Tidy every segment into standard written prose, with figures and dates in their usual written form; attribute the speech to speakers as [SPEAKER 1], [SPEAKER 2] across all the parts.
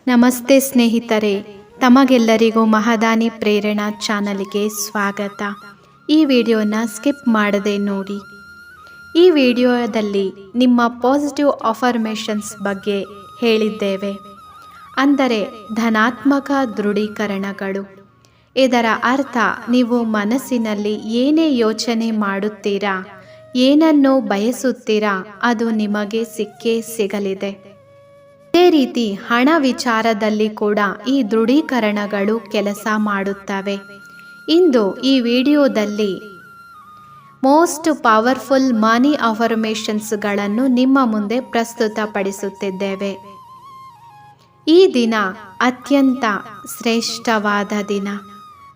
[SPEAKER 1] ನಮಸ್ತೆ ಸ್ನೇಹಿತರೆ, ತಮಗೆಲ್ಲರಿಗೂ ಮಹಾದಾನಿ ಪ್ರೇರಣಾ ಚಾನಲ್ಗೆ ಸ್ವಾಗತ. ಈ ವಿಡಿಯೋನ ಸ್ಕಿಪ್ ಮಾಡದೆ ನೋಡಿ. ಈ ವಿಡಿಯೋದಲ್ಲಿ ನಿಮ್ಮ ಪಾಸಿಟಿವ್ ಅಫರ್ಮೇಷನ್ಸ್ ಬಗ್ಗೆ ಹೇಳಿದ್ದೇವೆ, ಅಂದರೆ ಧನಾತ್ಮಕ ದೃಢೀಕರಣಗಳು. ಇದರ ಅರ್ಥ ನೀವು ಮನಸ್ಸಿನಲ್ಲಿ ಏನೇ ಯೋಚನೆ ಮಾಡುತ್ತೀರಾ, ಏನನ್ನು ಬಯಸುತ್ತೀರಾ, ಅದು ನಿಮಗೆ ಸಿಕ್ಕೇ ಸಿಗಲಿದೆ. ಇದೇ ರೀತಿ ಹಣ ವಿಚಾರದಲ್ಲಿ ಕೂಡ ಈ ದೃಢೀಕರಣಗಳು ಕೆಲಸ ಮಾಡುತ್ತವೆ. ಇಂದು ಈ ವಿಡಿಯೋದಲ್ಲಿ ಮೋಸ್ಟ್ ಪವರ್ಫುಲ್ ಮನಿ ಅಫರ್ಮೇಷನ್ಸ್ಗಳನ್ನು ನಿಮ್ಮ ಮುಂದೆ ಪ್ರಸ್ತುತಪಡಿಸುತ್ತಿದ್ದೇವೆ. ಈ ದಿನ ಅತ್ಯಂತ ಶ್ರೇಷ್ಠವಾದ ದಿನ.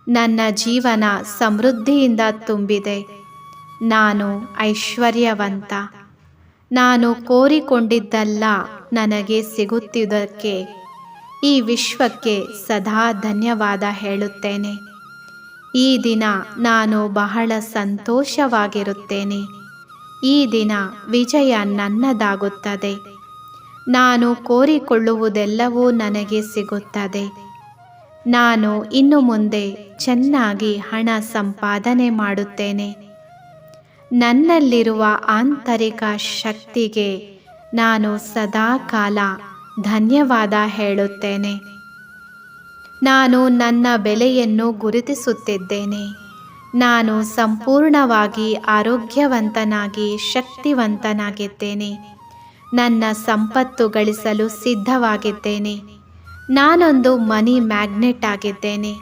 [SPEAKER 1] ನನ್ನ ಜೀವನ ಸಮೃದ್ಧಿಯಿಂದ ತುಂಬಿದೆ. ನಾನು ಐಶ್ವರ್ಯವಂತ. ನಾನು ಕೋರಿಕೊಂಡಿದ್ದೆಲ್ಲ ನನಗೆ ಸಿಗುತ್ತಿದ್ದಕ್ಕೆ ಈ ವಿಶ್ವಕ್ಕೆ ಸದಾ ಧನ್ಯವಾದ ಹೇಳುತ್ತೇನೆ. ಈ ದಿನ ನಾನು ಬಹಳ ಸಂತೋಷವಾಗಿರುತ್ತೇನೆ. ಈ ದಿನ ವಿಜಯ ನನ್ನದಾಗುತ್ತದೆ. ನಾನು ಕೋರಿಕೊಳ್ಳುವುದೆಲ್ಲವೂ ನನಗೆ ಸಿಗುತ್ತದೆ. ನಾನು ಇನ್ನು ಮುಂದೆ ಚೆನ್ನಾಗಿ ಹಣ ಸಂಪಾದನೆ ಮಾಡುತ್ತೇನೆ. ನನ್ನಲ್ಲಿರುವ ಆಂತರಿಕ ಶಕ್ತಿಗೆ ನಾನು ಸದಾಕಾಲ ಧನ್ಯವಾದ ಹೇಳುತ್ತೇನೆ. ನಾನು ನನ್ನ ಬೆಲೆಯನ್ನು ಗುರುತಿಸುತ್ತಿದ್ದೇನೆ. ನಾನು ಸಂಪೂರ್ಣವಾಗಿ ಆರೋಗ್ಯವಂತನಾಗಿ ಶಕ್ತಿವಂತನಾಗಿದ್ದೇನೆ. ನನ್ನ ಸಂಪತ್ತು ಗಳಿಸಲು ಸಿದ್ಧವಾಗಿದ್ದೇನೆ. ನಾನೊಂದು ಮನಿ ಮ್ಯಾಗ್ನೆಟ್ ಆಗಿದ್ದೇನೆ.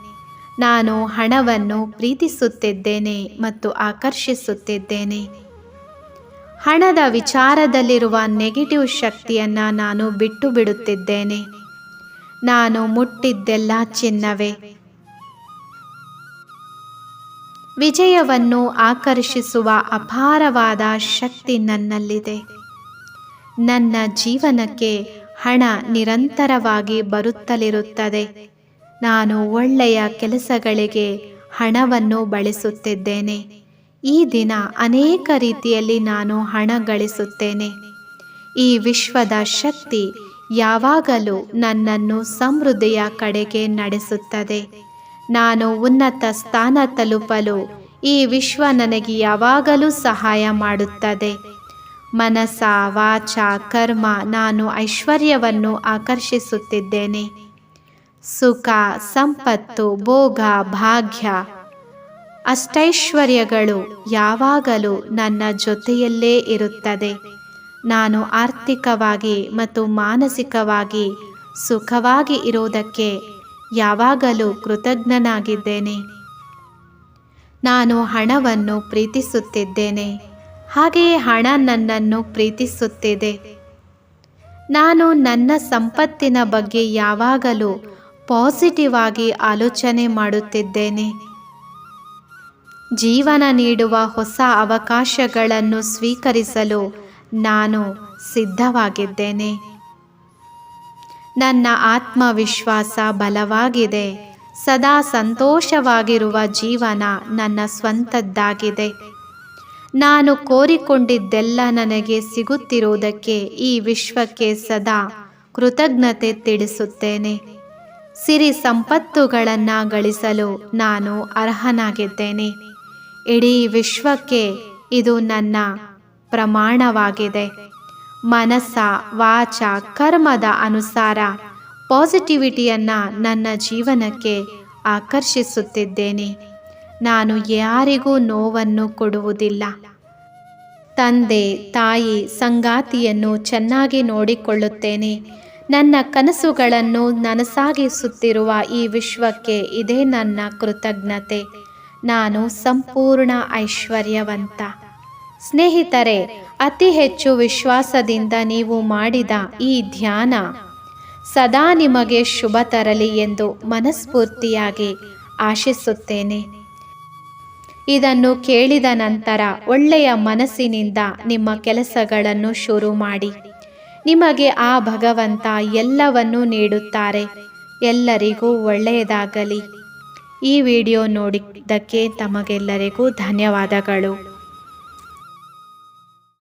[SPEAKER 1] ನಾನು ಹಣವನ್ನು ಪ್ರೀತಿಸುತ್ತಿದ್ದೇನೆ ಮತ್ತು ಆಕರ್ಷಿಸುತ್ತಿದ್ದೇನೆ. ಹಣದ ವಿಚಾರದಲ್ಲಿರುವ ನೆಗೆಟಿವ್ ಶಕ್ತಿಯನ್ನು ನಾನು ಬಿಟ್ಟು ಬಿಡುತ್ತಿದ್ದೇನೆ. ನಾನು ಮುಟ್ಟಿದ್ದೆಲ್ಲ ಚಿನ್ನವೇ. ವಿಜಯವನ್ನು ಆಕರ್ಷಿಸುವ ಅಪಾರವಾದ ಶಕ್ತಿ ನನ್ನಲ್ಲಿದೆ. ನನ್ನ ಜೀವನಕ್ಕೆ ಹಣ ನಿರಂತರವಾಗಿ ಬರುತ್ತಲಿರುತ್ತದೆ. ನಾನು ಒಳ್ಳೆಯ ಕೆಲಸಗಳಿಗೆ ಹಣವನ್ನು ಬಳಸುತ್ತಿದ್ದೇನೆ. ಈ ದಿನ ಅನೇಕ ರೀತಿಯಲ್ಲಿ ನಾನು ಹಣ ಗಳಿಸುತ್ತೇನೆ. ಈ ವಿಶ್ವದ ಶಕ್ತಿ ಯಾವಾಗಲೂ ನನ್ನನ್ನು ಸಮೃದ್ಧಿಯ ಕಡೆಗೆ ನಡೆಸುತ್ತದೆ. ನಾನು ಉನ್ನತ ಸ್ಥಾನ ತಲುಪಲು ಈ ವಿಶ್ವ ನನಗೆ ಯಾವಾಗಲೂ ಸಹಾಯ ಮಾಡುತ್ತದೆ. ಮನಸ, ವಾಚ, ಕರ್ಮ ನಾನು ಐಶ್ವರ್ಯವನ್ನು ಆಕರ್ಷಿಸುತ್ತಿದ್ದೇನೆ. ಸುಖ, ಸಂಪತ್ತು, ಭೋಗ, ಭಾಗ್ಯ, ಅಷ್ಟೈಶ್ವರ್ಯಗಳು ಯಾವಾಗಲೂ ನನ್ನ ಜೊತೆಯಲ್ಲೇ ಇರುತ್ತದೆ. ನಾನು ಆರ್ಥಿಕವಾಗಿ ಮತ್ತು ಮಾನಸಿಕವಾಗಿ ಸುಖವಾಗಿ ಇರುವುದಕ್ಕೆ ಯಾವಾಗಲೂ ಕೃತಜ್ಞನಾಗಿದ್ದೇನೆ. ನಾನು ಹಣವನ್ನು ಪ್ರೀತಿಸುತ್ತಿದ್ದೇನೆ, ಹಾಗೆಯೇ ಹಣ ನನ್ನನ್ನು ಪ್ರೀತಿಸುತ್ತಿದೆ. ನಾನು ನನ್ನ ಸಂಪತ್ತಿನ ಬಗ್ಗೆ ಯಾವಾಗಲೂ ಪಾಸಿಟಿವ್ ಆಗಿ ಆಲೋಚನೆ ಮಾಡುತ್ತಿದ್ದೇನೆ. ಜೀವನ ನೀಡುವ ಹೊಸ ಅವಕಾಶಗಳನ್ನು ಸ್ವೀಕರಿಸಲು ನಾನು ಸಿದ್ಧವಾಗಿದ್ದೇನೆ. ನನ್ನ ಆತ್ಮವಿಶ್ವಾಸ ಬಲವಾಗಿದೆ. ಸದಾ ಸಂತೋಷವಾಗಿರುವ ಜೀವನ ನನ್ನ ಸ್ವಂತದ್ದಾಗಿದೆ. ನಾನು ಕೋರಿಕೊಂಡಿದ್ದೆಲ್ಲ ನನಗೆ ಸಿಗುತ್ತಿರುವುದಕ್ಕೆ ಈ ವಿಶ್ವಕ್ಕೆ ಸದಾ ಕೃತಜ್ಞತೆ ತಿಳಿಸುತ್ತೇನೆ. ಸಿರಿ ಸಂಪತ್ತುಗಳನ್ನು ಗಳಿಸಲು ನಾನು ಅರ್ಹನಾಗಿದ್ದೇನೆ. ಇಡೀ ವಿಶ್ವಕ್ಕೆ ಇದು ನನ್ನ ಪ್ರಮಾಣವಾಗಿದೆ. ಮನಸ್ಸ, ವಾಚ, ಕರ್ಮದ ಅನುಸಾರ ಪಾಸಿಟಿವಿಟಿಯನ್ನು ನನ್ನ ಜೀವನಕ್ಕೆ ಆಕರ್ಷಿಸುತ್ತಿದ್ದೇನೆ. ನಾನು ಯಾರಿಗೂ ನೋವನ್ನು ಕೊಡುವುದಿಲ್ಲ. ತಂದೆ, ತಾಯಿ, ಸಂಗಾತಿಯನ್ನು ಚೆನ್ನಾಗಿ ನೋಡಿಕೊಳ್ಳುತ್ತೇನೆ. ನನ್ನ ಕನಸುಗಳನ್ನು ನನಸಾಗಿಸುತ್ತಿರುವ ಈ ವಿಶ್ವಕ್ಕೆ ಇದೇ ನನ್ನ ಕೃತಜ್ಞತೆ. ನಾನು ಸಂಪೂರ್ಣ ಐಶ್ವರ್ಯವಂತ. ಸ್ನೇಹಿತರೆ, ಅತಿ ಹೆಚ್ಚು ವಿಶ್ವಾಸದಿಂದ ನೀವು ಮಾಡಿದ ಈ ಧ್ಯಾನ ಸದಾ ನಿಮಗೆ ಶುಭ ತರಲಿ ಎಂದು ಮನಸ್ಫೂರ್ತಿಯಾಗಿ ಆಶಿಸುತ್ತೇನೆ. ಇದನ್ನು ಕೇಳಿದ ನಂತರ ಒಳ್ಳೆಯ ಮನಸ್ಸಿನಿಂದ ನಿಮ್ಮ ಕೆಲಸಗಳನ್ನು ಶುರು ಮಾಡಿ. ನಿಮಗೆ ಆ ಭಗವಂತ ಎಲ್ಲವನ್ನೂ ನೀಡುತ್ತಾರೆ. ಎಲ್ಲರಿಗೂ ಒಳ್ಳೆಯದಾಗಲಿ. ಈ ವಿಡಿಯೋ ನೋಡಿದ್ದಕ್ಕೆ ತಮಗೆಲ್ಲರಿಗೂ ಧನ್ಯವಾದಗಳು.